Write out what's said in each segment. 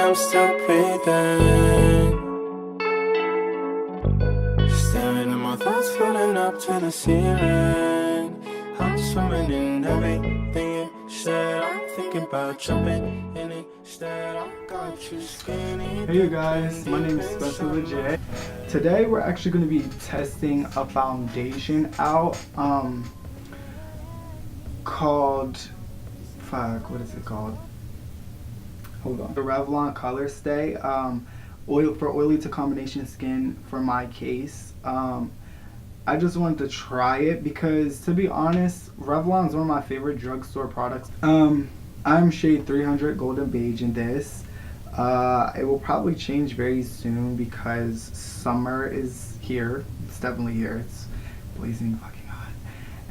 I'm still breathing. Staring at my thoughts floating up to the ceiling. I'm swimming in everything you said. I'm thinking about jumping in it. Instead, I got you skinny. Hey you guys, my name is Spencer Legit. Today we're actually going to be testing a foundation out called, what is it called? Hold on. The REVLON ColorStay, oil for oily to combination skin for my case. I just wanted to try it because, to be honest, Revlon is one of my favorite drugstore products. I'm shade 300 Golden Beige in this. It will probably change very soon because summer is here. It's definitely here. It's blazing fucking hot.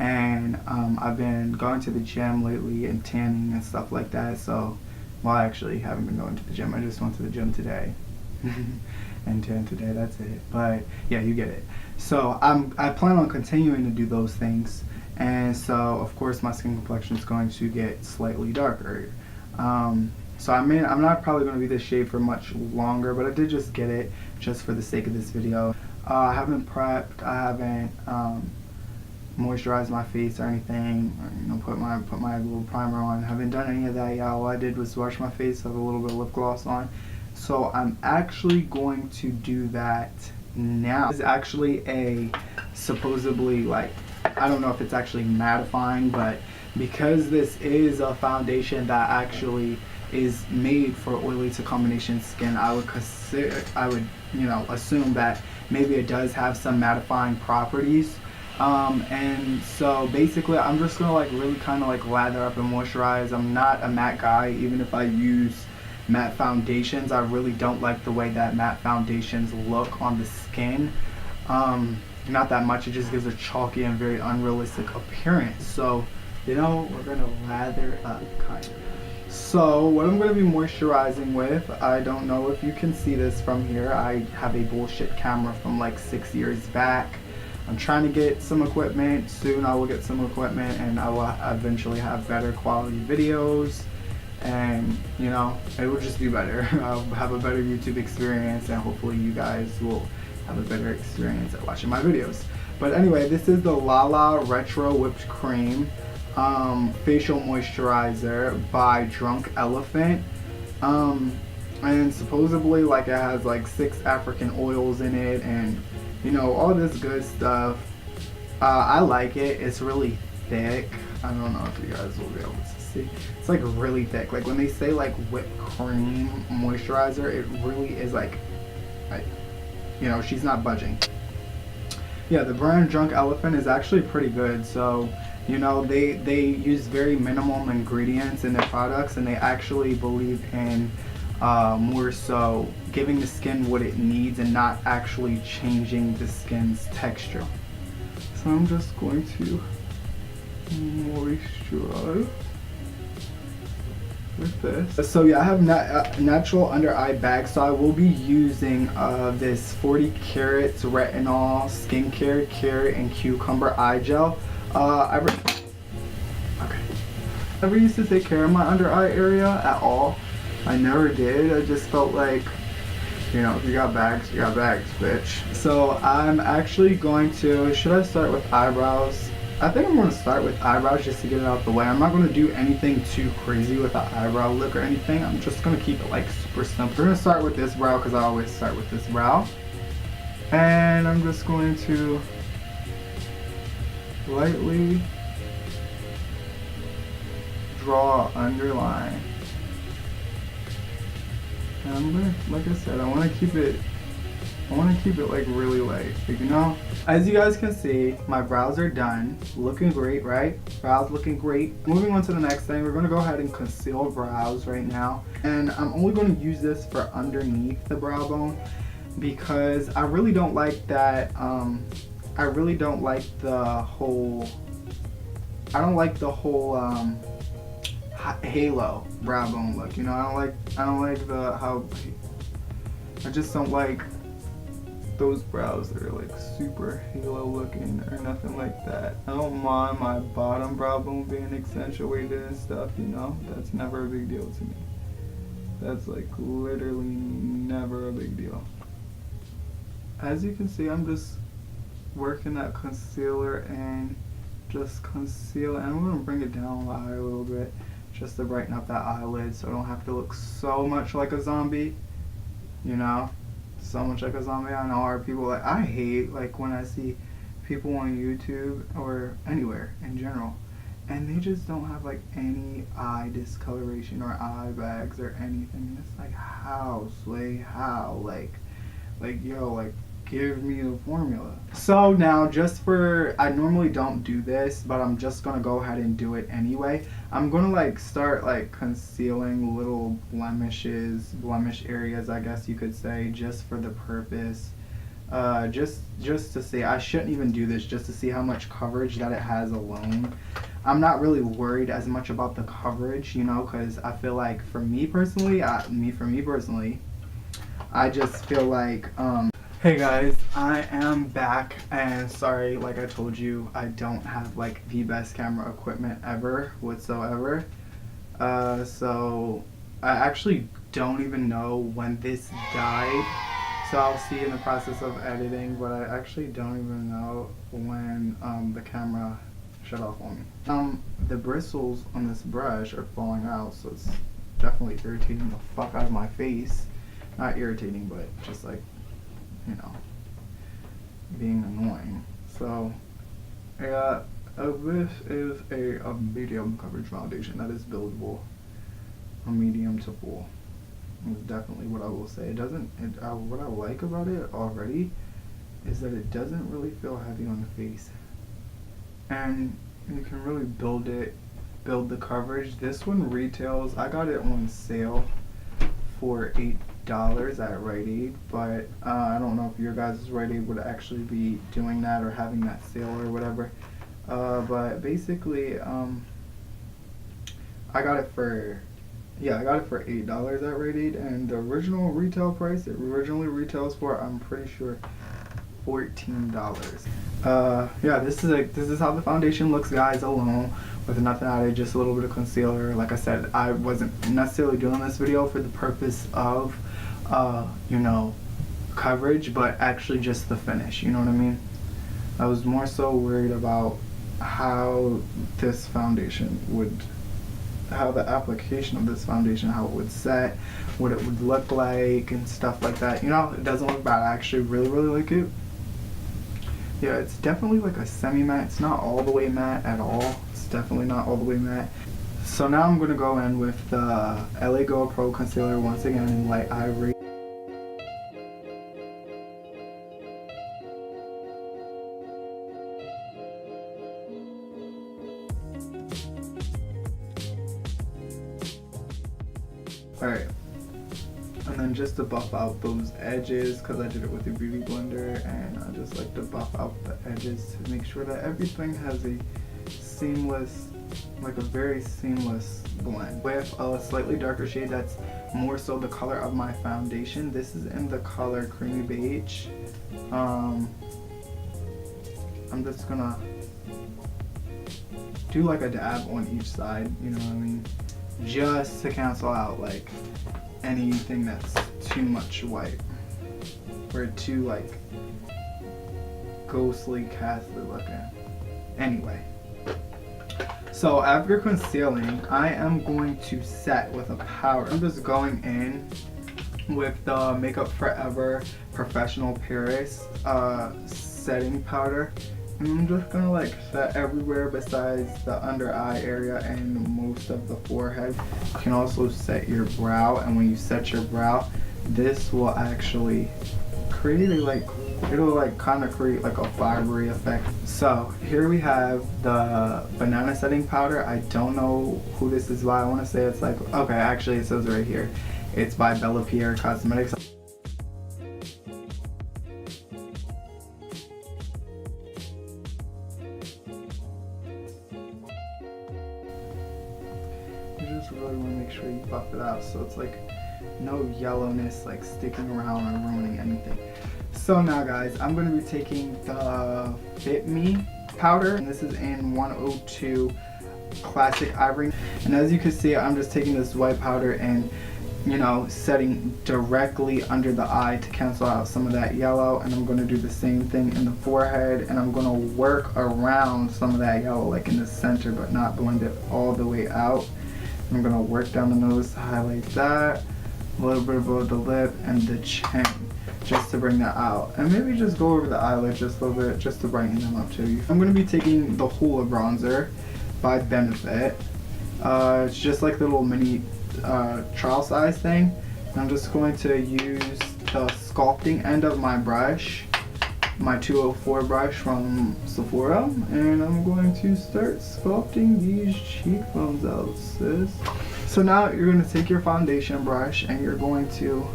And I've been going to the gym lately and tanning and stuff like that. So, well, I actually haven't been going to the gym. I just went to the gym today. And tan today, that's it. But yeah, you get it. So I plan on continuing to do those things. And so, of course, my skin complexion is going to get slightly darker. So I'm not probably going to be this shade for much longer, but I did just get it just for the sake of this video. I haven't prepped, I haven't moisturized my face or anything, or, put my little primer on. Haven't done any of that yet. All I did was wash my face, have a little bit of lip gloss on. So I'm actually going to do that now. This is actually a supposedly, like, I don't know if it's actually mattifying, but because this is a foundation that actually is made for oily to combination skin, I would assume that maybe it does have some mattifying properties. And so basically I'm just gonna really kind of lather up and moisturize. I'm not a matte guy. Even if I use matte foundations, I really don't like the way that matte foundations look on the skin. Not that much. It just gives a chalky and very unrealistic appearance. So, we're gonna lather up, kind of. So, what I'm gonna be moisturizing with, I don't know if you can see this from here. I have a bullshit camera from like 6 years back. I'm trying to get some equipment. Soon I will get some equipment and I will eventually have better quality videos. And it will just be better. I'll have a better YouTube experience, and hopefully you guys will have a better experience at watching my videos. But anyway, this is the Lala Retro Whipped Cream facial moisturizer by Drunk Elephant, and supposedly it has 6 African oils in it, and all this good stuff. I like it. It's really thick. I don't know if you guys will be able to see. It's really thick. When they say whipped cream moisturizer, it really is she's not budging. Yeah, the brand Drunk Elephant is actually pretty good. So they use very minimum ingredients in their products, and they actually believe in more so giving the skin what it needs and not actually changing the skin's texture. So I'm just going to moisturize with this. So yeah, I have natural under eye bag, so I will be using this 40 carats retinol skincare carrot and cucumber eye gel. I never used to take care of my under eye area at all. I never did. I just felt like, if you got bags, you got bags, bitch. So I'm actually going to, should I start with eyebrows? I think I'm going to start with eyebrows just to get it out the way. I'm not going to do anything too crazy with the eyebrow look or anything. I'm just going to keep it super simple. We're going to start with this brow because I always start with this brow. And I'm just going to lightly draw underline. And I'm going to, like I said, I want to keep it really light. As you guys can see, my brows are done. Looking great, right? Brows looking great. Moving on to the next thing, we're going to go ahead and conceal brows right now. And I'm only going to use this for underneath the brow bone because I really don't like that. I really don't like the whole, halo brow bone look. I just don't like those brows that are super halo looking or nothing like that. I don't mind my bottom brow bone being accentuated and stuff, that's never a big deal to me. That's like literally never a big deal. As you can see, I'm just working that concealer and just conceal, and I'm going to bring it down the eye a little bit just to brighten up that eyelid so I don't have to look so much like a zombie, you know, so much like a zombie. I know our people, like, I hate like when I see people on YouTube or anywhere in general and they just don't have like any eye discoloration or eye bags or anything. It's like, how, Slay, how, like yo, like, give me the formula. So now, just for, I normally don't do this, but I'm just gonna go ahead and do it anyway. I'm gonna like start like concealing little blemish areas, I guess you could say, just for the purpose, just to see. I shouldn't even do this, just to see how much coverage that it has alone. I'm not really worried as much about the coverage, you know, because I feel like for me personally, I just feel like, hey guys, I am back, and sorry, like I told you, I don't have like the best camera equipment ever whatsoever. So I actually don't even know when this died. So I'll see in the process of editing, but I actually don't even know when the camera shut off on me. The bristles on this brush are falling out, so it's definitely irritating the fuck out of my face. Not irritating, but just like, you know, being annoying. So yeah, this is a medium coverage foundation that is buildable, a medium to full. Is definitely what I will say. What I like about it already is that it doesn't really feel heavy on the face, and you can really build the coverage. This one retails, I got it on sale for $8 at Rite Aid, but I don't know if your guys' Rite Aid would actually be doing that or having that sale or whatever. But basically, I got it for $8 at Rite Aid, and the original retail price it originally retails for, I'm pretty sure, $14. Yeah, this is how the foundation looks, guys, alone, with nothing added, just a little bit of concealer. Like I said, I wasn't necessarily doing this video for the purpose of you know, coverage, but actually just the finish, you know what I mean? I was more so worried about how this foundation would, how the application of this foundation, how it would set, what it would look like, and stuff like that. You know, it doesn't look bad. I actually really like it. Yeah, it's definitely like a semi-matte. It's not all the way matte at all. It's definitely not all the way matte. So now I'm going to go in with the LA Go Pro Concealer once again in Light Ivory. Alright, and then just to buff out those edges, because I did it with the Beauty Blender, and I just like to buff out the edges to make sure that everything has a seamless, like a very seamless blend. With a slightly darker shade that's more so the color of my foundation. This is in the color Creamy Beige. I'm just gonna do like a dab on each side, you know what I mean? Just to cancel out like anything that's too much white or too like ghostly castly looking. Anyway, so after concealing, I am going to set with a powder. I'm just going in with the Makeup Forever Professional Paris setting powder. And I'm just gonna like set everywhere besides the under eye area and most of the forehead. You can also set your brow, and when you set your brow, this will actually create a like, it'll like kind of create like a fibery effect. So here we have the banana setting powder. I don't know who this is by. I want to say it's like, okay, actually it says right here, it's by Bella Pierre Cosmetics. You just really want to make sure you buff it out so it's like no yellowness like sticking around or ruining anything. So now guys, I'm going to be taking the Fit Me powder, and this is in 102 Classic Ivory. And as you can see, I'm just taking this white powder and you know, setting directly under the eye to cancel out some of that yellow. And I'm going to do the same thing in the forehead, and I'm going to work around some of that yellow, like in the center, but not blend it all the way out. I'm going to work down the nose to highlight that, a little bit above the lip and the chin, just to bring that out. And maybe just go over the eyelid just a little bit, just to brighten them up too. I'm going to be taking the Hoola bronzer by Benefit. It's just like the little mini trial size thing. I'm just going to use the sculpting end of my brush, my 204 brush from Sephora, and I'm going to start sculpting these cheekbones out, sis. So now you're going to take your foundation brush and you're going to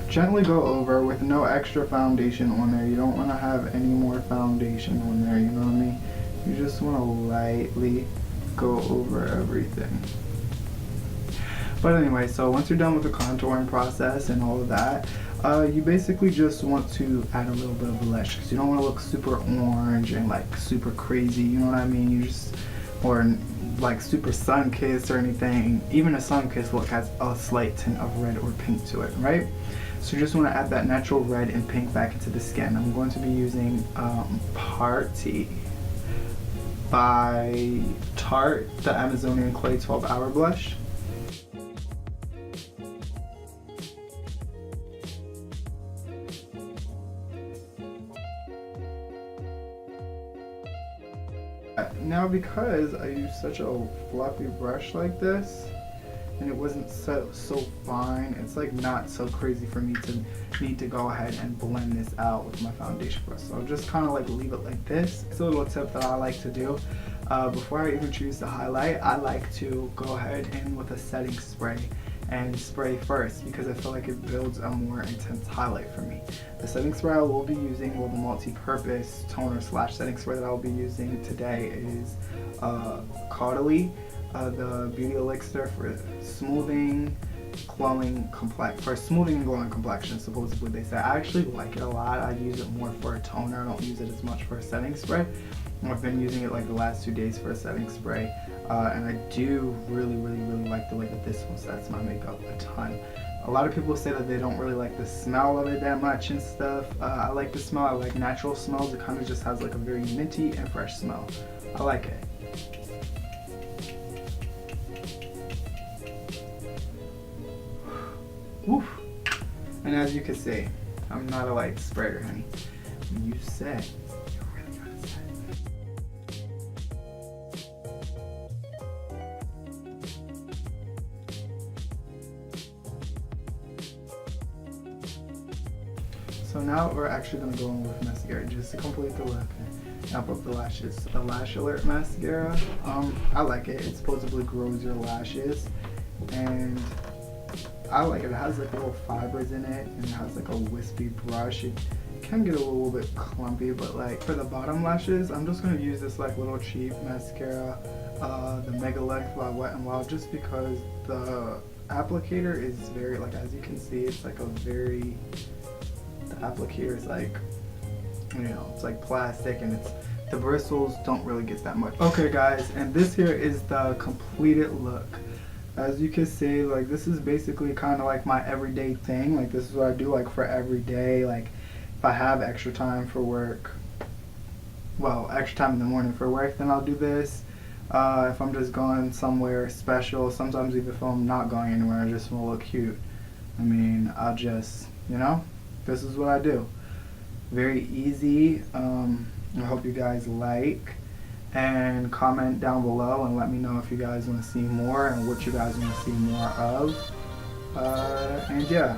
gently go over with no extra foundation on there. You don't want to have any more foundation on there, you know what I mean? You just want to lightly go over everything. But anyway, so once you're done with the contouring process and all of that, you basically just want to add a little bit of blush, because you don't want to look super orange and like super crazy, you know what I mean? You just, or like super sun-kissed or anything. Even a sun-kissed look has a slight tint of red or pink to it, right? So you just want to add that natural red and pink back into the skin. I'm going to be using Party by Tarte, the Amazonian Clay 12-Hour Blush. Now, because I use such a fluffy brush like this, and it wasn't so fine, it's like not so crazy for me to need to go ahead and blend this out with my foundation brush. So I'll just kind of like leave it like this. It's a little tip that I like to do. Before I even choose to highlight, I like to go ahead in with a setting spray and spray first, because I feel like it builds a more intense highlight for me. The setting spray I will be using, well, the multi-purpose toner slash setting spray that I'll be using today is Caudalie, the Beauty Elixir for smoothing, glowing smoothing and glowing complexion, supposedly they say. I actually like it a lot. I use it more for a toner. I don't use it as much for a setting spray. I've been using it like the last 2 days for a setting spray, and I do really like the way that this one sets my makeup a ton. A lot of people say that they don't really like the smell of it that much and stuff. I like the smell. I like natural smells. It kind of just has like a very minty and fresh smell. I like it. Woof. And as you can see, I'm not a light sprayer, honey. When you say, you're really gonna say. So now we're actually going to go in with mascara just to complete the look and amp up the lashes. The Lash Alert mascara, I like it. It supposedly grows your lashes, and I like it. It has like little fibers in it, and it has like a wispy brush. It can get a little bit clumpy, but like for the bottom lashes, I'm just going to use this like little cheap mascara, the Mega Length by Wet n Wild, just because the applicator is very, like, as you can see, it's like a very, the applicator is like, you know, it's like plastic, and it's, the bristles don't really get that much. Okay guys, and this here is the completed look. As you can see, like, this is basically kind of like my everyday thing. Like, this is what I do like for every day. Like, if I have extra time for work, well, extra time in the morning for work, then I'll do this. If I'm just going somewhere special, sometimes even if I'm not going anywhere, I just want to look cute. I mean, I'll just, you know, this is what I do. Very easy. I hope you guys like, and comment down below and let me know if you guys want to see more and what you guys want to see more of. And yeah.